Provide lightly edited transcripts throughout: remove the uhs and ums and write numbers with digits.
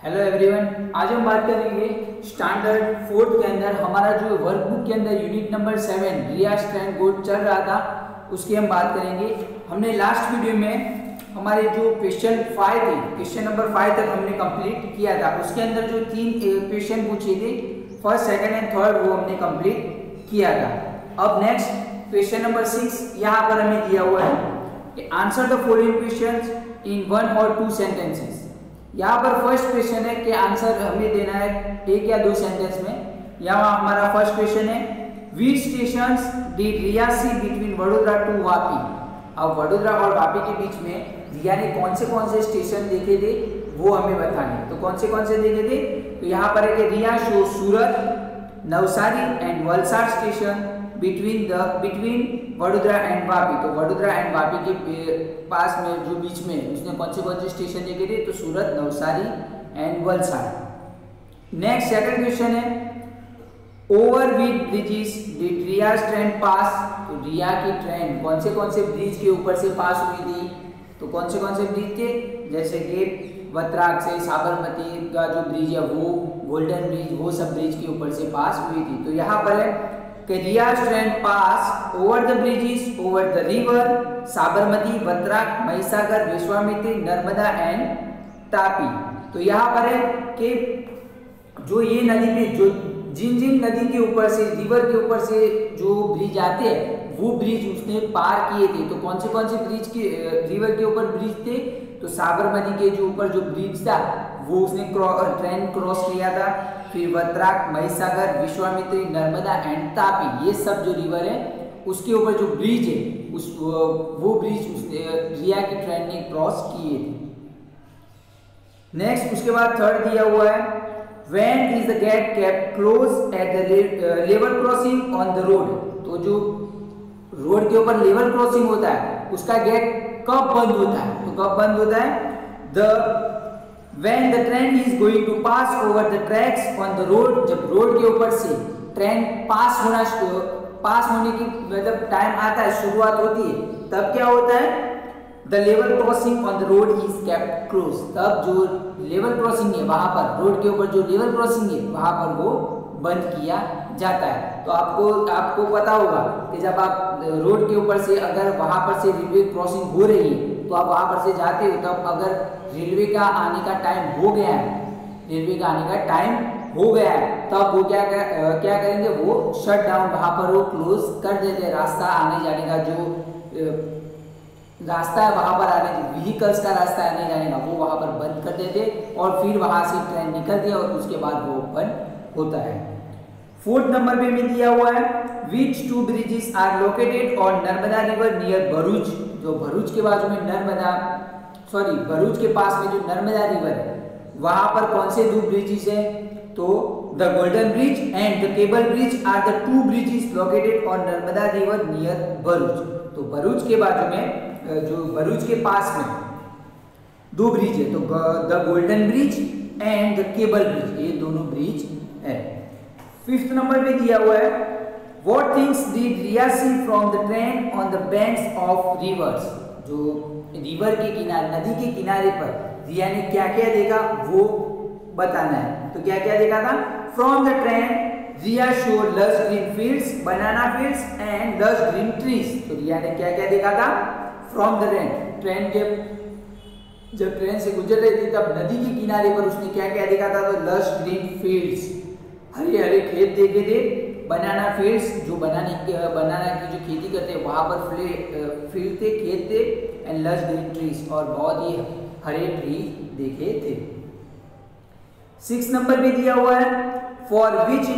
Hello everyone, आज हम बात करेंगे स्टैंडर्ड फोर्थ के अंदर हमारा जो वर्कबुक के अंदर यूनिट नंबर 7 रिया स्ट्रैंड कोड चल रहा था उसकी हम बात करेंगे। हमने लास्ट वीडियो में हमारे जो क्वेश्चन 5 थे, क्वेश्चन नंबर 5 तक हमने कंप्लीट किया था। उसके अंदर जो 3 क्वेश्चन पूछे थे फर्स्ट, सेकंड एंड थर्ड, वो हमने कंप्लीट किया था। अब नेक्स्ट क्वेश्चन नंबर 6 यहाँ पर हमें दिया हुआ है कि answer the following questions in 1 और 2 सेंटेंसेस। यहाँ पर फर्स्ट क्वेश्चन है कि आंसर हमें देना है एक या दो सेंटेंस में। यहाँ हमारा फर्स्ट क्वेश्चन है which stations did Riya see between Vadodara to Vapi. अब वडोदरा और वापी के बीच में रिया ने कौन से स्टेशन देखे थे वो हमें बताने। तो कौन से देखे थे, तो यहाँ पर है कि Riya show Surat, Navsari and Valsad station between Vadodara and Vapi. तो वडोदरा एंड वापी के पास में जो बीच में उसने कौन से स्टेशन देखे थे, तो Surat, Navsari and Valsad. Next second question है over which bridges did Riya's train pass. तो रिया की ट्रेन कौन से ब्रिज के ऊपर से पास हुई थी, तो कौन से ब्रिज थे, जैसे कि वत्राक से साबरमती का जो ब्रिज है वो, गोल्डन ब्रिज, वो सब ब्रिज के ऊपर से पास हुई थी। तो यहाँ पर है कि Riya's train pass over the bridges over the river Sabarmati, Vatrak, Mahisagar, Vishwamitri, Narmada and Tapi. तो यहाँ पर है कि जो ये नदी पे जो जिन नदी के ऊपर से, रिवर के ऊपर से जो ब्रिज आते हैं वो ब्रिज उसने पार किए थे। तो कौन से ब्रिज के, रिवर के ऊपर ब्रिज थे, तो साबरमती के जो ऊपर जो ब्रिज था वो उसने ट्रेन क्रॉस किया था। फिर वत्राक, महिसागर, विश्वामित्री, नर्मदा एंड तापी, ये सब जो रिवर है उसके ऊपर जो ब्रिज है वो ब्रिज उसने रिया की ट्रेन ने क्रॉस किए थे। नेक्स्ट उसके बाद थर्ड दिया हुआ है when is the gate kept close at the level crossing on the road. तो जो रोड के ऊपर लेवल क्रॉसिंग होता है उसका गेट कब बंद होता है, तो कब बंद होता है, when the train is going to pass over the tracks on the road। जब रोड के ऊपर से ट्रेन पास होने की मतलब टाइम आता है, शुरुआत होती है, तब क्या होता है, the level crossing on the road is kept close. तब जो लेवल क्रॉसिंग है वहां पर, रोड के ऊपर जो लेवल क्रॉसिंग है वहां पर वो बंद किया जाता है। तो आपको पता होगा कि जब आप रोड के ऊपर से अगर वहां पर से रेलवे क्रॉसिंग हो रही है तो आप वहां पर से जाते हो, तब अगर रेलवे का आने का टाइम हो गया है, तब वो क्या करेंगे, वो शट डाउन, वहां पर वो क्लोज कर देते। रास्ता आने जाने का जो रास्ता है वहां पर आने, व्हीकल्स का रास्ता आने जाने का वो वहां पर बंद कर देते और फिर वहां से ट्रेन निकलती है और उसके बाद वो ओपन होता है। फोर्थ नंबर पे में दिया हुआ है which two bridges are located on Narmada river near Bharuch. जो भरूच के बाजू में भरूच के पास में जो नर्मदा रिवर है वहां पर कौन से दो ब्रिजेस है, तो the golden bridge and the cable bridge are the two bridges located on Narmada river near Bharuch. तो भरूच के बाजू में, जो भरूच के पास में दो ब्रिज है, तो the golden bridge and the cable bridge, ये दोनों ब्रिज है। फिफ्थ नंबर पे दिया हुआ है What things did Riya see from the train on the banks of rivers। जो रिवर के किनारे, नदी के किनारे पर रिया ने क्या देखा वो बताना है। तो क्या देखा था, from the train Riya show lush green fields, banana fields and lush green trees. तो रिया ने क्या देखा था, फ्रॉम द ट्रेन के जब ट्रेन से गुजर रही थी तब नदी के किनारे पर उसने क्या देखा था, तो लश ग्रीन फील्ड्स, हरे खेत देखे थे, बनाना फील्ड्स, जो बनाना की जो खेती करते हैं वहां पर फील्ड थे, खेत थे, एंड लश ग्रीन ट्रीज, और बहुत ही हरे ट्री देखे थे। 6 नंबर पे दिया हुआ है for which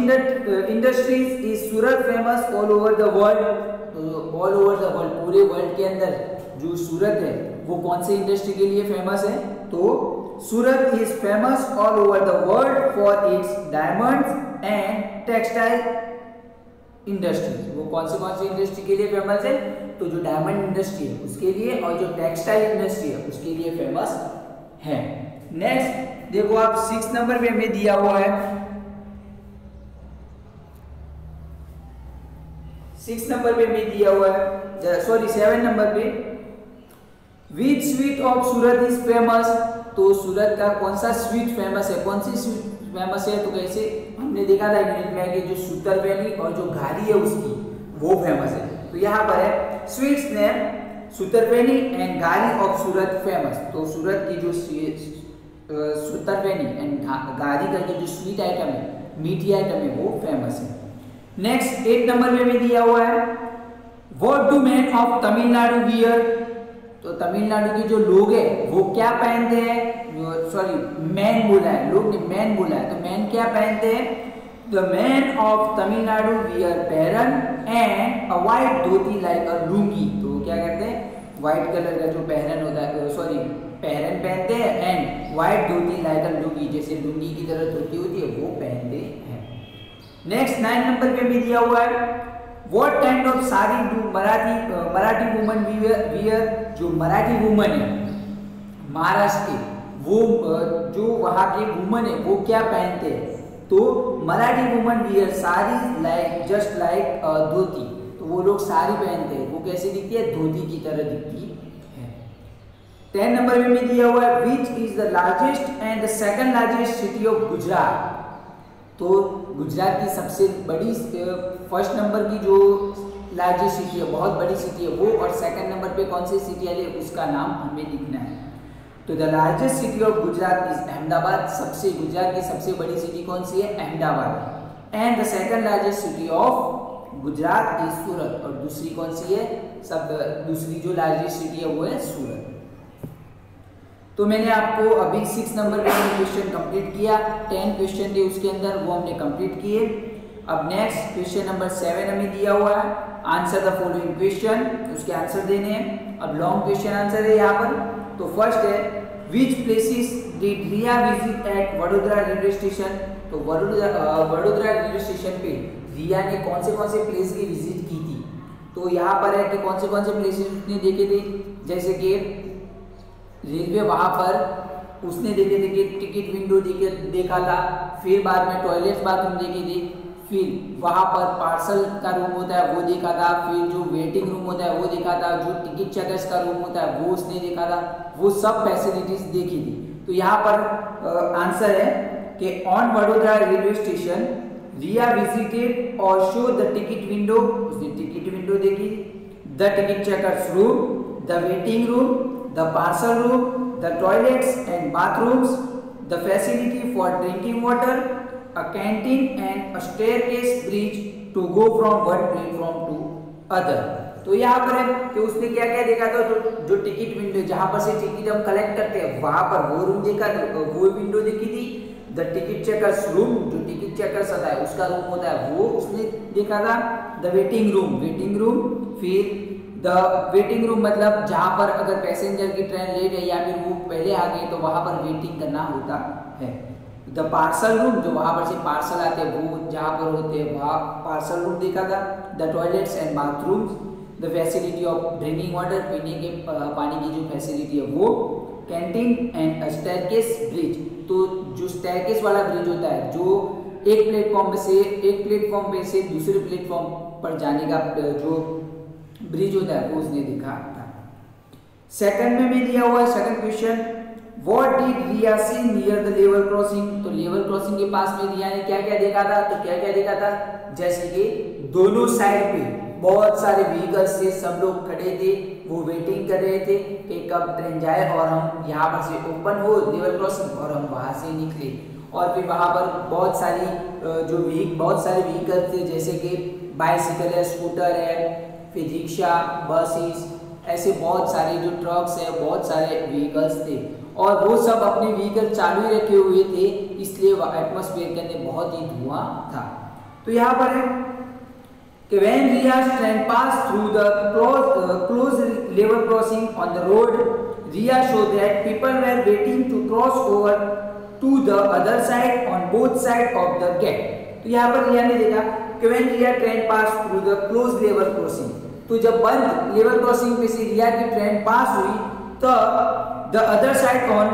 industries is Surat famous all over the world. तो ऑल ओवर द वर्ल्ड, पूरे वर्ल्ड के अंदर जो सूरत है वो कौन से इंडस्ट्री के लिए फेमस है, तो Surat is famous all over the world for its diamonds and textile industry. वो कौन से इंडस्ट्री के लिए फेमस है, तो जो डायमंड इंडस्ट्री है उसके लिए और जो टेक्सटाइल इंडस्ट्री है उसके लिए फेमस है। नेक्स्ट देखो आप 6 नंबर पे हमें दिया हुआ है, 6 नंबर पे हमें दिया हुआ है, 7 नंबर पे which sweet of Surat is famous. तो सूरत का कौन सा स्वीट फेमस है, कौन सी स्वीट फेमस है, तो कैसे हमने देखा था यूनिट में कि जो सूतरफेनी और जो घारी है उसकी वो फेमस है। तो यहाँ पर है स्वीट्स नेम सूतरफेनी एंड घारी ऑफ सूरत फेमस। तो सूरत की जो सूतरफेनी एंड घारी करके जो स्वीट आइटम है, मीठी आइटम है, वो फेमस है। नेक्स्ट 8 नंबर में भी दिया हुआ है what do man of Tamil Nadu wear. तो तमिलनाडु के जो लोग हैं वो क्या पहनते हैं, सॉरी मैन बोला है, लोग ने मैन बोला है, तो मैन क्या पहनते हैं, the man of Tamil Nadu wear barren and a white dhoti like अ लुंगी। तो क्या कहते हैं, व्हाइट कलर का जो पहरन होता है, सॉरी पहरन पहनते हैं एंड व्हाइट धोती लाइक अ लुंगी, जैसे लुंगी की तरह धोती होती है वो पहनते हैं। नेक्स्ट 9 नंबर पे भी दिया हुआ है what kind of sari do Marathi woman wear. जो मराठी वुमन है महाराष्ट्र के, वो जो वहाँ के वुमन है वो क्या पहनते हैं, तो Marathi woman wear sari like just like dhoti. तो वो लोग साड़ी पहनते हैं, वो कैसी दिखती है, धोती की तरह दिखती है। 10 नंबर में भी दिया हुआ है which is the largest and the second largest city of Gujarat. तो गुजरात की सबसे बड़ी फर्स्ट नंबर की जो लार्जेस्ट सिटी है, बहुत बड़ी सिटी है वो, और सेकंड नंबर पे कौन सी सिटी है उसका नाम हमें लिखना है। तो the largest city of Gujarat is Ahmedabad. सबसे गुजरात की सबसे बड़ी सिटी कौन सी है, Ahmedabad. And the second largest city of Gujarat is Surat. और दूसरी कौन सी है, दूसरी जो लार्जेस्ट सिटी है वो है सूरत। तो मैंने आपको अभी 6 नंबर पे क्वेश्चन कंप्लीट किया, 10 क्वेश्चन थे उसके अंदर, वो हमने कंप्लीट किए। अब नेक्स्ट क्वेश्चन नंबर 7 हमें दिया हुआ है आंसर द फॉलोइंग क्वेश्चन, उसके आंसर देने हैं। अब लॉन्ग क्वेश्चन आंसर है यहाँ पर। तो फर्स्ट है which places did Riya visit at Vadodara railway station. तो वडोदरा रेलवे स्टेशन पे रिया ने कौन से प्लेस की विजिट की थी। तो यहाँ पर है कि कौन से प्लेसेस उसने देखे थे, जैसे कि रेलवे वहाँ पर उसने देखे थे कि टिकट विंडो देखा था, फिर बाद में टॉयलेट बाथरूम देखे थे, फिर वहाँ पर पार्सल का रूम होता है वो देखा था, फिर जो वेटिंग रूम होता है वो देखा था, जो टिकट चेकर्स का रूम होता है वो उसने देखा था, वो सब फैसिलिटीज देखी थी। तो यहाँ पर आंसर है कि on Vadodara railway station Riya visited और शो द टिकट विंडो। उसने टिकट विंडो देखी, the ticket checkers room, the waiting room, the parcel room, the toilets and bathrooms, the facility for drinking water, a canteen and a staircase bridge to go from one platform to other। तो यहाँ पर है कि उसने क्या क्या देखा था, जो टिकट विंडो जहाँ पर से टिकट हम कलेक्ट करते हैं वहाँ पर वो रूम देखा, वो विंडो देखी थी। द टिकट चेकर्स रूम, जो टिकट चेकर्स होता है उसका रूम होता है वो उसने देखा था। द वेटिंग रूम, फिर द वेटिंग रूम मतलब जहाँ पर अगर पैसेंजर की ट्रेन लेट है या फिर वो पहले आ गई तो वहाँ पर वेटिंग करना होता है। द पार्सल रूम, जो वहाँ पर से पार्सल आते हैं वो जहाँ पर होते हैं वहाँ पार्सल रूम देखा था। The toilets and bathrooms, the facility of drinking water, पीने के पानी की जो फैसिलिटी है वो, कैंटीन एंड स्टेयरकेस ब्रिज। तो जो स्टेयरकेस वाला ब्रिज होता है जो एक प्लेटफॉर्म पे से दूसरे प्लेटफॉर्म पर जाने का जो ब्रिज होता है वो उसने देखा था। सेकंड में भी दिया हुआ है second question what did Riya see near the level crossing. तो लेवल क्रॉसिंग के पास में रिया ने क्या क्या देखा था, तो क्या क्या देखा था, जैसे कि दोनों साइड पे बहुत सारे व्हीकल्स थे, सब लोग खड़े थे, वो वेटिंग कर रहे थे कि कब ट्रेन जाए और हम यहाँ पर से ओपन हो लेवल क्रॉसिंग और हम वहां से निकले। और फिर वहां पर बहुत सारे व्हीकल थे, जैसे कि बाइसिकल है, स्कूटर है, फिर रिक्शा, बसेस, ऐसे बहुत सारे जो ट्रक्स है, बहुत सारे व्हीकल्स थे और वो सब अपने व्हीकल चालू ही रखे हुए थे, इसलिए एटमॉस्फेयर के अंदर बहुत ही धुआं था। तो यहाँ पर है कि when Ria's train passed through the closed level crossing on the road, Ria showed that people were waiting to cross over to the other side on both sides of the gate। तो यहाँ पर रिया ने देखा कि when Ria train passed through the closed level crossing, तो जब बंद level crossing पे से रिया की ट्रेन पास हुई तो the other side on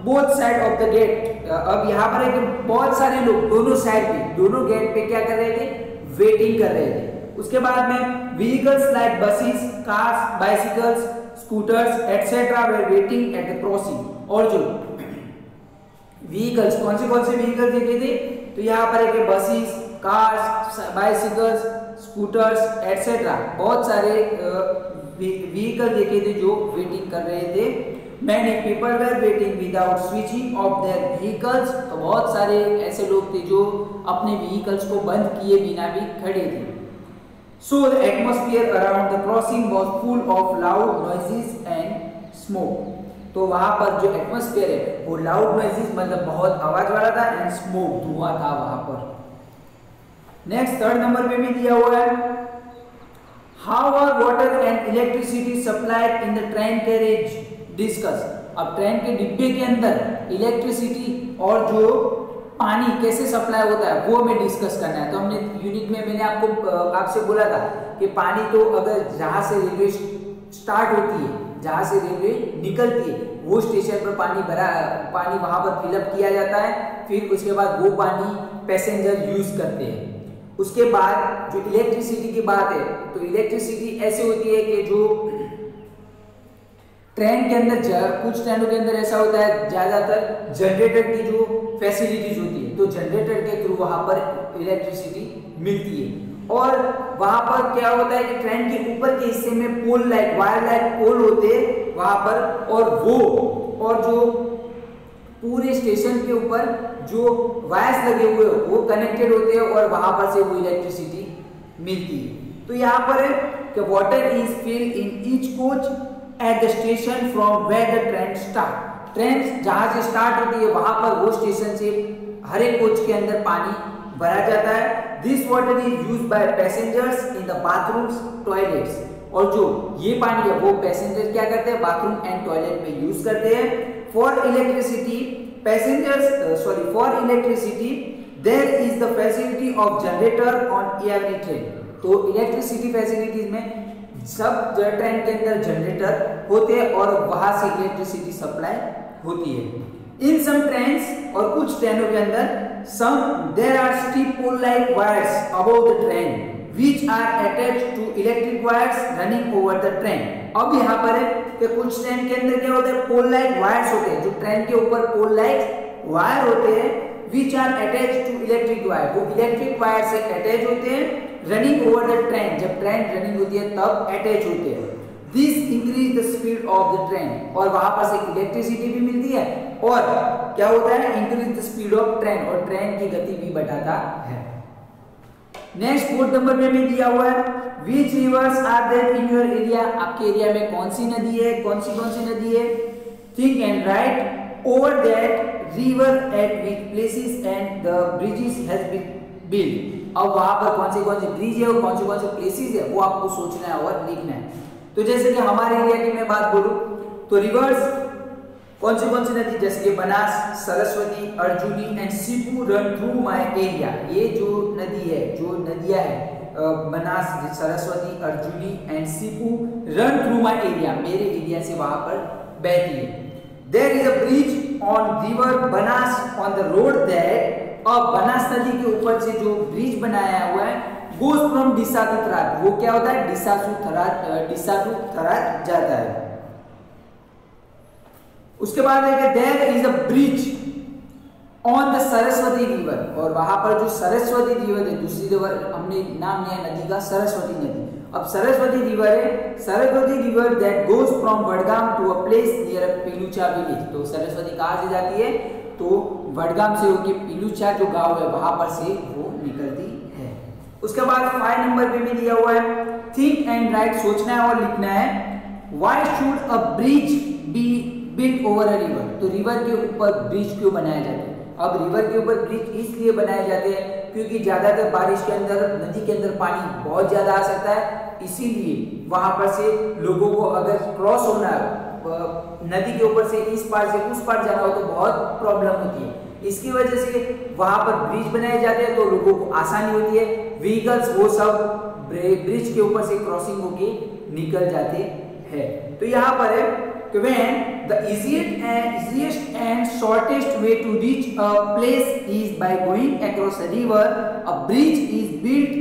both side of the gate. अब यहाँ पर है कि बहुत सारे लोग दोनों साइड पे, दोनों गेट पे क्या कर रहे थे, वेटिंग कर रहे थे। उसके बाद में vehicles like buses, cars, bicycles, scooters etcetera way waiting at the crossing. और जो व्हीकल्स, कौन से व्हीकल देखे थे? तो यहाँ पर एक buses, cars, bicycles, scooters etcetera, बहुत सारे व्हीकल देखे थे जो वेटिंग कर रहे थे। Many people were waiting without switching off their vehicles, तो बहुत सारे ऐसे लोग थे जो अपने व्हीकल्स को बंद किए बिना भी खड़े थे। So the atmosphere around the crossing was full of loud noises and smoke, तो वहाँ पर जो एटमॉस्फेयर है वो लाउड नॉइजेस मतलब बहुत आवाज वाला था एंड स्मोक, धुआं था वहाँ पर। नेक्स्ट थर्ड नंबर पे भी दिया हुआ है, How are water and electricity supplied in the train carriage? Discuss. अब ट्रेन के डिब्बे के अंदर इलेक्ट्रिसिटी और जो पानी कैसे सप्लाई होता है वो हमें डिस्कस करना है। तो हमने यूनिट में मैंने आपसे बोला था कि पानी तो अगर जहां से रेलवे स्टार्ट होती है, जहां से रेलवे निकलती है, वो स्टेशन पर पानी वहां पर फिलअप किया जाता है, फिर उसके बाद वो पानी पैसेंजर यूज करते हैं। उसके बाद जो इलेक्ट्रिसिटी की बात है, तो इलेक्ट्रिसिटी ऐसे होती है कि जो ट्रेन के अंदर कुछ ट्रेनों के अंदर ऐसा होता है ज्यादातर जनरेटर की जो फैसिलिटीज होती है, तो जनरेटर के थ्रू वहां पर इलेक्ट्रिसिटी मिलती है। और वहां पर क्या होता है कि ट्रेन के ऊपर के हिस्से में pole light, wire light pole होते हैं वहां पर, और जो पूरे स्टेशन के ऊपर जो वायर्स लगे हुए वो कनेक्टेड होते हैं और वहां पर से वो इलेक्ट्रिसिटी मिलती है। तो यहाँ पर है कि water is filled in each coach at the station from where the train start, train जहां से स्टार्ट होती है वहां पर वो स्टेशन से हर एक कोच के अंदर पानी भरा जाता है। This water is used by passengers in the bathrooms, toilets, और जो ये पानी है वो पैसेंजर क्या करते हैं, बाथरूम एंड टॉयलेट में यूज करते हैं। For electricity there is the facility of generator on every train, तो इलेक्ट्रिसिटी फैसिलिटीज में सब ट्रेन के अंदर जनरेटर होते हैं और वहां से इलेक्ट्रिसिटी सप्लाई होती है। इन सम ट्रेन्स, और कुछ ट्रेनों के अंदर there are strip pole like wires above the train which are attached to electric wires running over the train. अब यहाँ पर है कि कुछ ट्रेन के अंदर क्या होता है, पोल लाइक वायर्स होते हैं, जो ट्रेन के ऊपर पोल लाइक वायर होते हैं, which are attached to electric wire, वो इलेक्ट्रिक वायर से अटैच होते हैं। रनिंग ओवर द ट्रेन, जब ट्रेन रनिंग होती है तब अटैच होते हैं। This increase the speed of the train, और वहां पर से इलेक्ट्रिसिटी भी मिलती है और क्या होता है, increase the speed of train, और ट्रेन की गति भी बढ़ाता है। नेक्स्ट फोर्थ नंबर में भी दिया हुआ है, which rivers are there in your area, आपके एरिया में कौन सी नदी है, कौन सी नदी है। Think and write over that river at which places and the bridges has been build. अब वहां पर कौन सी ब्रिज है और कौन से प्लेसेस है वो आपको सोचना है और लिखना है। तो जैसे कि हमारे एरिया की मैं बात बोलूं तो रिवर्स कौन सी नदी, जैसे कि Banas, Saraswati, Arjuni and Sipu run through my area. ये जो नदी है, जो नदियां है Banas, Saraswati, Arjuni and Sipu run through my area, मेरे एरिया से वहां पर बहती है। There is a bridge on river Banas on the road that, अब बनास नदी के ऊपर से जो ब्रिज बनाया हुआ है goes from Deesa to Tharad, वो क्या होता है, डिसा टू थराद जाता है। उसके बाद है कि there is a bridge on the Saraswati river, और वहां पर जो सरस्वती रिवर है, दूसरी रिवर हमने नाम लिया नदी का सरस्वती नदी। अब सरस्वती रिवर है, Saraswati river that goes from Vadgam to a place near Pilucha village, तो सरस्वती कहां से जाती है, तो वडगाम से होकर पिलूचा जो गांव है वहां पर से वो निकलती है। उसके बाद 5 नंबर पे भी दिया हुआ है, थिंक एंड राइट, सोचना है और लिखना है। Why should a bridge be built over a river, तो रिवर के ऊपर ब्रिज क्यों बनाए जाते हैं। अब रिवर के ऊपर ब्रिज इसलिए बनाए जाते हैं क्योंकि ज्यादातर बारिश के अंदर नदी के अंदर पानी बहुत ज्यादा आ सकता है, इसीलिए वहां पर से लोगों को अगर क्रॉस होना है नदी के ऊपर से इस पार से उस पार जाना हो तो बहुत प्रॉब्लम होती है। इसकी वजह से वहां पर ब्रिज बनाए जाते हैं तो लोगों को आसानी होती है, व्हीकल्स वो सब ब्रिज के ऊपर से क्रॉसिंग होके निकल जाते हैं। तो यहाँ पर है कि when the easiest and shortest way to reach a place is by going across a river, a bridge is built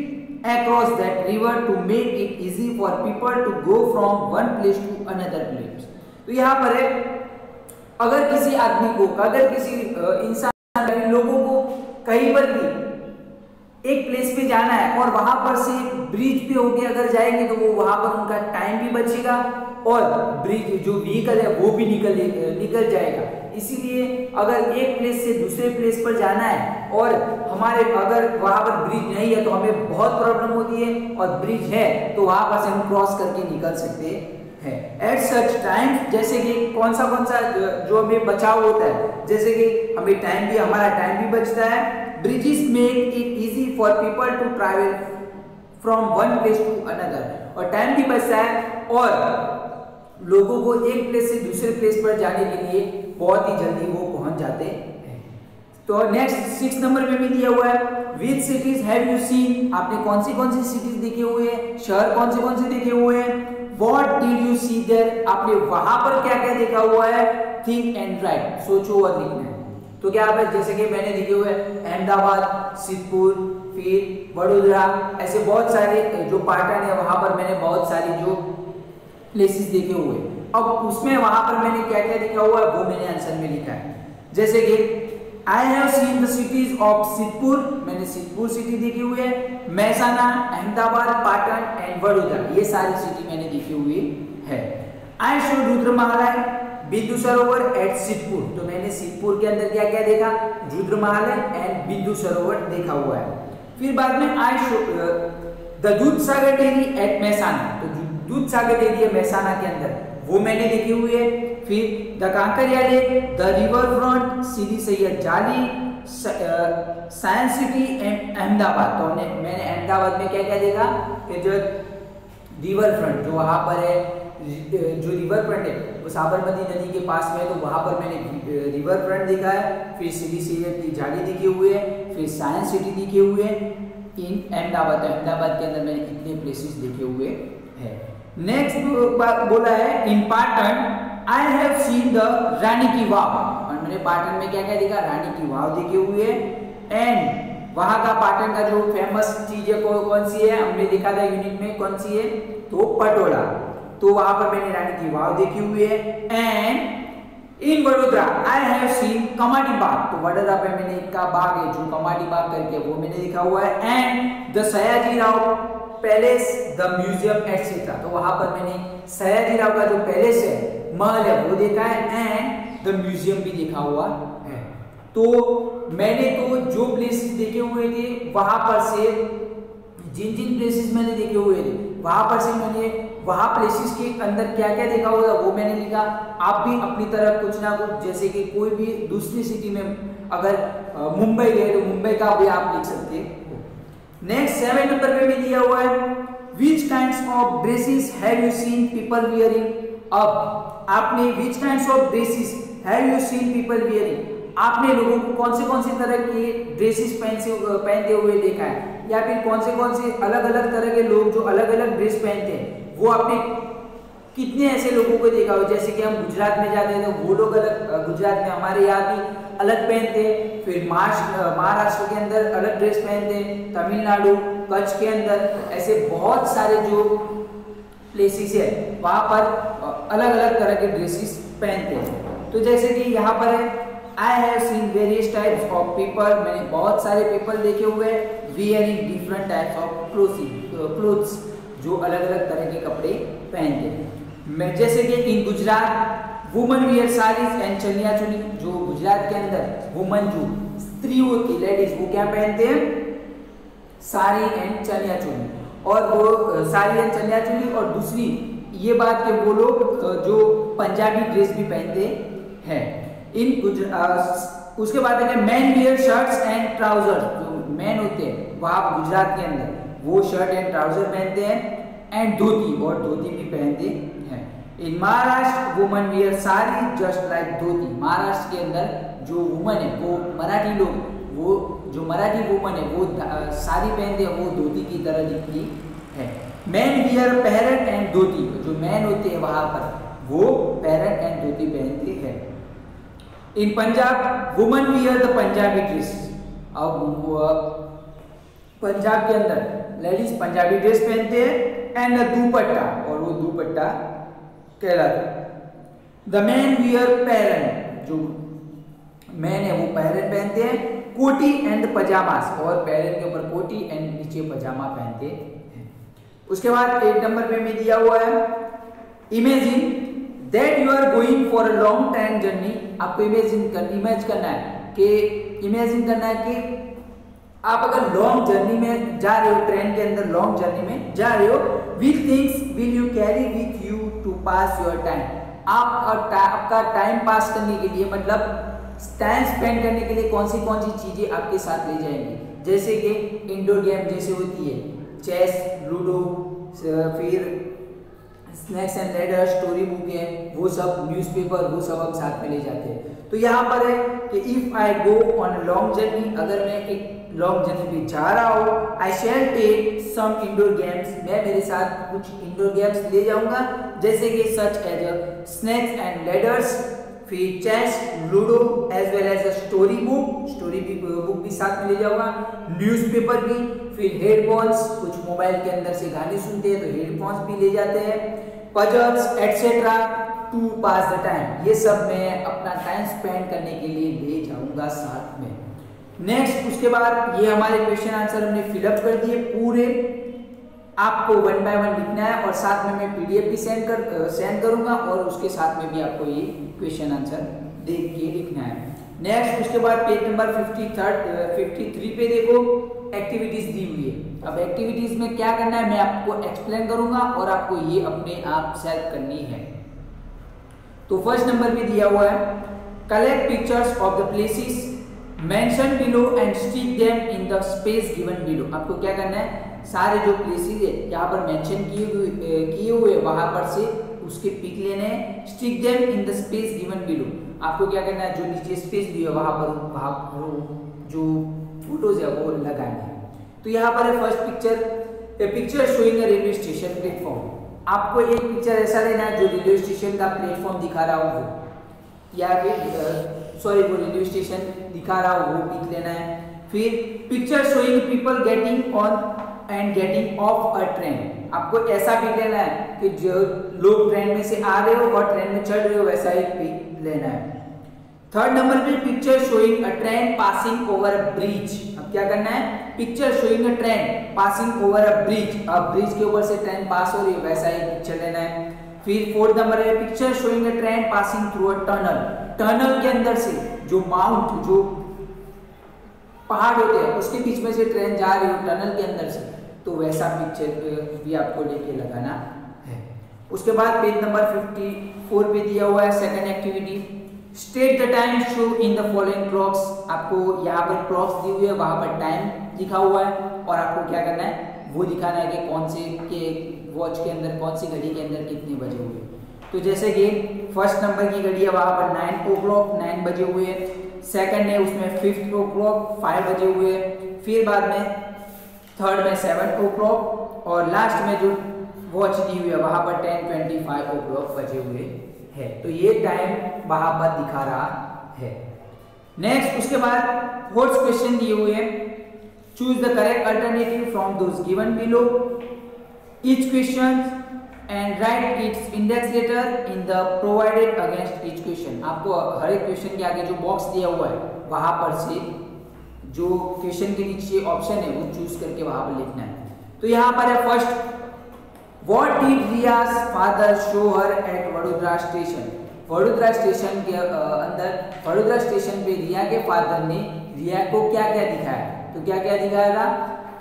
across that river to make it easy for people to go from one place to another place. तो यहाँ पर है अगर किसी आदमी को, अगर किसी इंसान, लोगों को कहीं पर भी एक प्लेस पे जाना है और वहां पर से ब्रिज पे होके अगर जाएंगे तो वो वहां पर उनका टाइम भी बचेगा और ब्रिज जो व्हीकल है वो भी निकल जाएगा। इसीलिए अगर एक प्लेस से दूसरे प्लेस पर जाना है और हमारे अगर वहां पर ब्रिज नहीं है तो हमें बहुत प्रॉब्लम होती है, और ब्रिज है तो वहां पर से हम क्रॉस करके निकल सकते हैं। एट सच टाइम, जैसे कि कौन सा जो हमें बचाव होता है, जैसे कि हमें टाइम भी, हमारा टाइम भी बचता है। Bridges make it easy for people to travel from one place to another, और टाइम भी बचता है और लोगों को एक प्लेस से दूसरे प्लेस पर जाने के लिए बहुत ही जल्दी वो पहुंच जाते हैं। तो नेक्स्ट 6 नंबर में भी दिया हुआ है, विच सिटीज हैव यू सीन, आपने कौन सी सिटीज देखे हुए हैं, शहर कौन से देखे हुए हैं। What did you see there, आपने वहां पर क्या क्या देखा हुआ है। थिंक एंड राइट, सोचो और लिखना है। तो क्या है, जैसे कि मैंने देखे हुए अहमदाबाद, सिद्धपुर, फिर वडोदरा, ऐसे बहुत सारे जो पाटन है वहां पर मैंने बहुत सारी जो प्लेसेस देखे हुए। अब उसमें वहां पर मैंने क्या क्या देखा हुआ है वो मैंने आंसर में लिखा है। जैसे कि I have seen the cities of Siddhpur, मैंने सिद्धपुर सिटी देखी हुई है, महसाना, अहमदाबाद, पाटन एंड वडोदरा, ये सारी सिटी मैंने देखी हुई है। आई शो रुद्रमहल, बिंदु सरोवर एट सिद्धपुर, तो मैंने सिद्धपुर के अंदर क्या क्या देखा, रुद्रमहल एंड बिंदु सरोवर देखा हुआ है। फिर बाद में I show the Dudhsagar dairy at Mehsana, तो दूधसागर डेयरी है महसाना के अंदर, वो मैंने देखी हुई है। फिर the Kankaria lake, the river front, Sidi Saiyyed Jali, science city and Ahmedabad, तो मैंने अहमदाबाद में क्या क्या देखा कि जो रिवर फ्रंट जो वहां पर है, जो रिवर फ्रंट है वो साबरमती नदी के पास में है, तो वहां पर मैंने रिवर फ्रंट देखा है। फिर सीदी सैयद की जाली देखी हुई है, फिर साइंस सिटी देखे हुए इन अहमदाबाद के अंदर मैंने इतने प्लेसेस देखे हुए हैं। नेक्स्ट बोला है in Patan I have seen the Rani ki Vav, और मैंने पाटन में क्या क्या देखा, रानी की वाव देखे हुए है। एंड वहां का पाटन का जो फेमस चीज है कौन सी है, हमने देखा था यूनिट में, कौन सी है, तो पटोला, तो वहां पर मैंने रानी की वाव देखी हुई है। And in Vadodara I have seen Kamati Baug, तो वडोदरा पे मैंने एक का बाग है जो कमाटी बाग करके वो मैंने देखा हुआ है। And the Sayaji Rao palace, the museum etcetera, तो वहां पर मैंने सयाजी राव का जो पैलेस है, महल है, वो देखा है। एंड द म्यूजियम भी देखा हुआ है। तो मैंने तो जो प्लेसेस देखे हुए थे वहां पर से, जिन प्लेसेस मैंने देखे हुए थे वहां पर से मैंने वहां प्लेसेस के अंदर क्या क्या देखा हुआ वो मैंने लिखा। आप भी अपनी तरफ कुछ ना कुछ, जैसे कि कोई भी दूसरी सिटी में अगर मुंबई गए तो मुंबई का भी आप लिख सकते हैं। नेक्स्ट 7 नंबर पे भी दिया हुआ है, which kinds of dresses have you seen people wearing, अब आपने which kinds of dresses have you seen people wearing, आपने लोगों को कौन से तरह के ड्रेसेस पहनते हुए देखा है, या फिर कौन से अलग अलग तरह के लोग जो अलग अलग ड्रेस पहनते हैं वो आपने कितने ऐसे लोगों को देखा हो। जैसे कि हम गुजरात में जाते हैं तो वो लोग अलग, गुजरात में हमारे यहाँ भी अलग पहनते हैं, फिर महाराष्ट्र के अंदर अलग ड्रेस पहनते हैं, तमिलनाडु, कच्छ के अंदर, ऐसे बहुत सारे जो प्लेसेस है वहाँ पर अलग अलग तरह के ड्रेसेस पहनते हैं। तो जैसे कि यहाँ पर है आई have scene various types of people, मैंने बहुत सारे पीपल देखे हुए हैं wearing different types of clothes, जो अलग अलग तरह के कपड़े पहनते हैं। मैं जैसे कि in Gujarat woman wear saris and chaniya choli, जो गुजरात के अंदर वुमन जो स्त्री होती लेडीज वो क्या पहनते हैं, साड़ी एंड चनिया चोली, और वो साड़ी एंड चनिया चोली, और दूसरी ये बात के वो लोग जो पंजाबी ड्रेस भी पहनते हैं इन उसके बाद है man wear shirts and trouser, जो मैन होते हैं वहाँ गुजरात के अंदर वो शर्ट एंड ट्राउजर पहनते हैं, एंड धोती, और धोती भी पहनते हैं। In Maharashtra woman wear sari just like dhoti, Maharashtra के अंदर जो वुमन है वो मराठी लोग, वो जो मराठी वुमन है वो साड़ी पहनते हैं, वो धोती की तरह दिखती है। मैन वियर पैरेट एंड धोती, जो मैन होते हैं वहां पर वो पैरेट एंड धोती पहनते हैं। In Punjab woman wear the Punjabi dress, अब पंजाब के अंदर लेडीज पंजाबी ड्रेस पहनते हैं एंड दुपट्टा, और वो दुपट्टा कहलाता है। द मैन वियर पैरेंट, जो मैन है वो पैरेंट पहनते हैं कोटी एंड पजामास, और पैरेंट के ऊपर कोटी एंड नीचे पजामा पहनते हैं। उसके बाद 8 नंबर पे में दिया हुआ है imagine that you are going for a long time journey. आपको इमेज करना है कि आप अगर लॉन्ग जर्नी में जा रहे हो, ट्रेन के अंदर लॉन्ग जर्नी में जा रहे हो, which things will you carry with you to pass your time. आप आपका टाइम पास करने के लिए, मतलब टाइम स्पेंड करने के लिए कौन सी चीजें आपके साथ ले जाएंगे, जैसे कि इंडोर गेम जैसे होती है चेस, लूडो, फिर snacks and ladder, story book है, वो सब, न्यूज़पेपर, वो सब हम साथ में ले जाते हैं। तो यहाँ पर है कि if I go on long journey, अगर मैं एक लॉन्ग जर्नी पे जा रहा हूँ, I shall take some indoor games, मैं मेरे साथ कुछ इंडोर गेम्स ले जाऊंगा, जैसे कि such as snakes and ladders, फिर chess, ludo, as well as story book भी साथ में ले जाऊंगा, न्यूज़पेपर भी, फिर हेडफोन्स, कुछ मोबाइल के अंदर से गाने सुनते हैं तो हेडफोन्स भी ले जाते हैं, puzzles etcetera to pass the time, ये सब मैं अपना टाइम स्पेंड करने के लिए ले जाऊंगा साथ में। नेक्स्ट, उसके बाद ये हमारे क्वेश्चन आंसर हमने फिलअप कर दिए पूरे, आपको 1 बाय 1 लिखना है और साथ में मैं पीडीएफ भी सेंड करूंगा और उसके साथ में भी आपको ये क्वेश्चन आंसर देख के लिखना है। नेक्स्ट, उसके बाद पेज नंबर 53 पे देखो एक्टिविटीज दी हुई है। अब एक्टिविटीज में क्या करना है मैं आपको एक्सप्लेन करूंगा और आपको ये अपने आप सेल्फ करनी है। तो फर्स्ट नंबर पे दिया हुआ है collect pictures of the places mention below and stick them in the space given below. आपको क्या करना है, सारे जो प्लेसेस है यहाँ पर मेंशन किए हुए वहां पर से उसके पिक लेने हैं, stick them in the space given below. आपको क्या करना है, जो नीचे स्पेस दी है वहां पर जो फोटोज है वो लगाने हैं। तो यहाँ पर है first picture showing a railway station platform. आपको एक पिक्चर ऐसा लेना है जो रेलवे स्टेशन का प्लेटफॉर्म दिखा रहा हो, या फिर वो रेलवे स्टेशन दिखा रहा हो वो पिक लेना है। फिर picture showing people getting on and getting of a train. आपको ऐसा पिक लेना है कि जो लोग ट्रेन में से आ रहे हो और ट्रेन में चढ़ रहे हो, वैसा एक पिक लेना है। थर्ड नंबर पे picture showing a train passing over a bridge. अब क्या करना है, picture showing a train passing over a bridge. अब ब्रिज के ऊपर से ट्रेन पास हो रही है, वैसा एक पिक्चर लेना है। फिर फोर्थ नंबर है picture showing a train passing through a tunnel. Tunnel के अंदर से जो पहाड़ होते हैं उसके बीच में से ट्रेन जा रही हो टनल के अंदर से, तो वैसा पिक्चर भी आपको लेके लगाना है। उसके बाद पेज नंबर 54 पे दिया हुआ है second activity state the time show in the following clocks. आपको यहाँ पर क्लॉक्स दी हुई है, वहां पर टाइम लिखा हुआ है और आपको क्या करना है वो दिखाना है कि कौन से के वॉच के अंदर, कौन सी घड़ी के अंदर कितने बजे हुए। तो जैसे कि फर्स्ट नंबर की घड़ी है वहां पर 9 o'clock 9 बजे हुए हैं, सेकंड है उसमें 5 o'clock 5 बजे हुए हैं, फिर बाद में थर्ड में 7 o'clock और लास्ट में जो वॉच दी हुई है वहां पर 10:25 o'clock बजे हुए है। तो ये टाइम वहां पर दिखा रहा है। नेक्स्ट, उसके बाद फोर्थ क्वेश्चन दिए हुए हैं choose the correct alternative from those given below each question and write its index letter in the provided against each question. आपको हर एक क्वेश्चन के आगे जो बॉक्स दिया हुआ है वहां पर से जो क्वेश्चन के नीचे ऑप्शन है वो चूज करके वहां पर लिखना है। तो यहाँ पर है first What did Riya's father show her at Vadodara station. Vadodara station के अंदर वडोदरा स्टेशन पे रिया के फादर ने रिया को क्या क्या दिखाया, तो क्या क्या दिखाया था,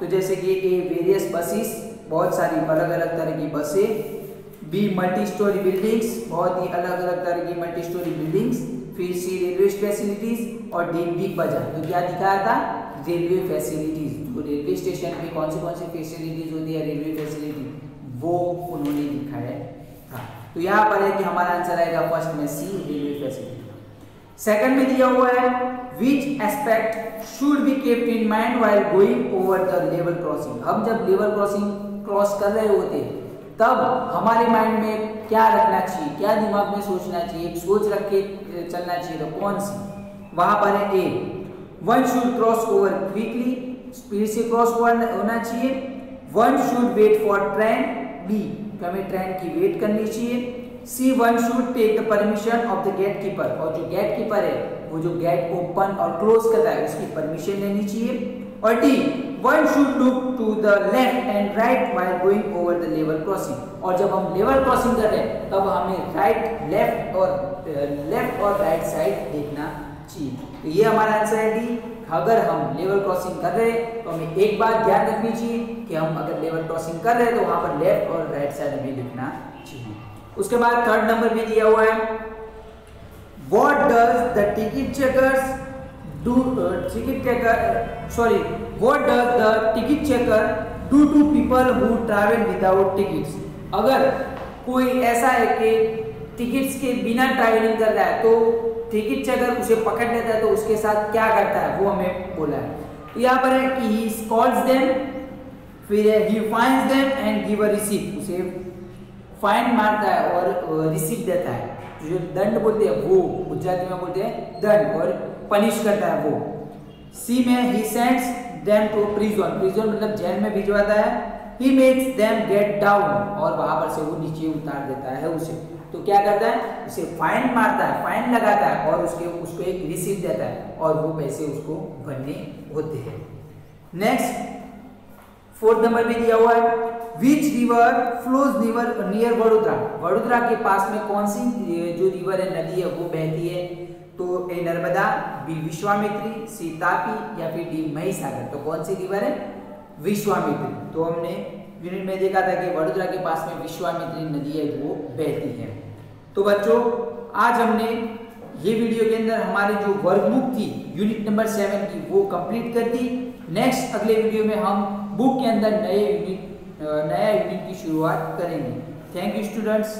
तो जैसे कि ए वेरियस बसेस, बहुत सारी अलग अलग तरह की बसें, बी मल्टी स्टोरी बिल्डिंग्स, बहुत ही अलग अलग तरह की मल्टी स्टोरी बिल्डिंग्स, फिर सी रेलवे फैसिलिटीज और डी बिग बाजार। तो क्या दिखाया था, रेलवे फैसिलिटीज। तो रेलवे स्टेशन पे कौन सी फैसिलिटीज होती है, रेलवे फैसिलिटी, वो उन्होंने दिखाया था। तो यहाँ पर है कि हमारा आंसर आएगा फर्स्ट में सी रेलवे फैसिलिटी। सेकंड में दिया हुआ है which aspect should be kept in mind while going over the level crossing. हम जब लेवल क्रॉसिंग क्रॉस कर रहे होते तब हमारे माइंड में क्या रखना चाहिए, क्या दिमाग में सोचना चाहिए, एक सोच रख के चलना चाहिए, तो कौन सी, वहां पर है A one should cross over quickly, speed से क्रॉस होना चाहिए, one should wait for train, B तो हमें ट्रेन की वेट करनी चाहिए, C1 should take the permission of the gate keeper, और जो गेट कीपर है वो जो गेट ओपन और क्लोज करता है उसकी परमिशन लेनी चाहिए। और D, one should look to the left and right while going over the level crossing, और जब हम लेवल क्रॉसिंग कर रहे हैं तब हमें लेफ्ट और राइट साइड देखना चाहिए। तो ये हमारा आंसर है डी। अगर हम लेवल क्रॉसिंग कर रहे हैं तो हमें एक बात ध्यान रखनी चाहिए कि हम अगर लेवल क्रॉसिंग कर रहे हैं तो वहां पर लेफ्ट और राइट साइड हमें लिखना चाहिए। उसके बाद थर्ड नंबर भी दिया हुआ है, what does the ticket checkers do what does the ticket checker do to people who travel without tickets. अगर कोई ऐसा है कि टिकट्स के बिना ट्रैवलिंग कर रहा है तो टिकट चेकर उसे पकड़ लेता है तो उसके साथ क्या करता है वो हमें बोला है। तो यहाँ पर है कि ही कॉल्स देम, फिर ही fines them and give a receipt, उसे फाइन मारता है और रिसीप्ट देता है। जो दंड बोलते हैं वो गुजराती में बोलते हैं दंड, और पनिश करता है वो। सी में he sends them to prison, prison मतलब जेल में भिजवाता है। He makes them get down, और वहां पर से वो नीचे उतार देता है उसे। तो क्या करता है, उसे फाइन मारता है, फाइन लगाता है और उसको एक रिसीप्ट देता है और वो पैसे उसको भरने होते हैं। नेक्स्ट फोर्थ नंबर में दिया हुआ है, which river flows near Vadodara, Vadodara के पास में कौन सी जो रिवर है, नदी है वो बहती है। तो ए नर्मदा, बी विश्वामित्री, सी तापी या फिर डी महिसागर। तो कौन सी रिवर है, विश्वामित्री। तो हमने यूनिट में देखा था कि वडोदरा के पास में विश्वामित्री नदी है वो बहती है। तो बच्चों आज हमने ये वीडियो के अंदर हमारी जो वर्कबुक थी यूनिट नंबर 7 की वो कंप्लीट कर दी। नेक्स्ट अगले वीडियो में हम बुक के अंदर नया यूनिट की शुरुआत करेंगे। Thank you students.